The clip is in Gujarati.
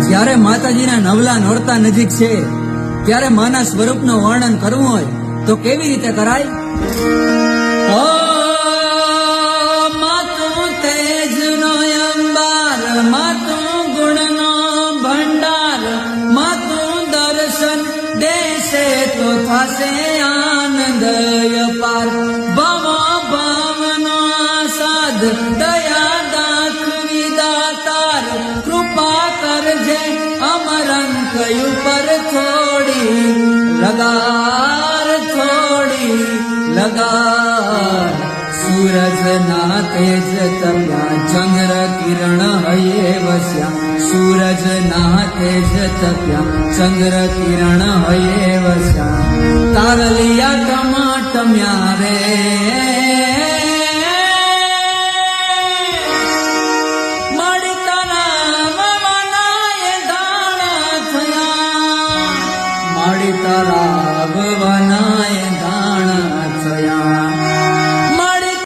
જ્યારે માતાજીના નવલા નોરતા નજીક છે ત્યારે માના સ્વરૂપનું વર્ણન કરવું હોય તો કેવી રીતે કરાય? ઓ માતું તેજનો અંબાર, માતું ગુણનો ભંડાર, માતું દર્શન દેશે તો થશે આનંદ અપાર. ભવો ભવનો આસાદ દયા દાખવી દાતાર, કૃપા કરજે અમરંક ઉપર થોડી લગાર, થોડી લગાર. સૂરજના તેજ તપ્યા ચંદ્ર કિરણ હૈયે વસ્યા, સૂરજના તેજ તપ્યા ચંદ્ર કિરણ હૈયે વસ્યા. તારલિયા ટમાટમ્યા રે માડી તારા વનાય દાણા થયા, માડી તારા વનાય દાણા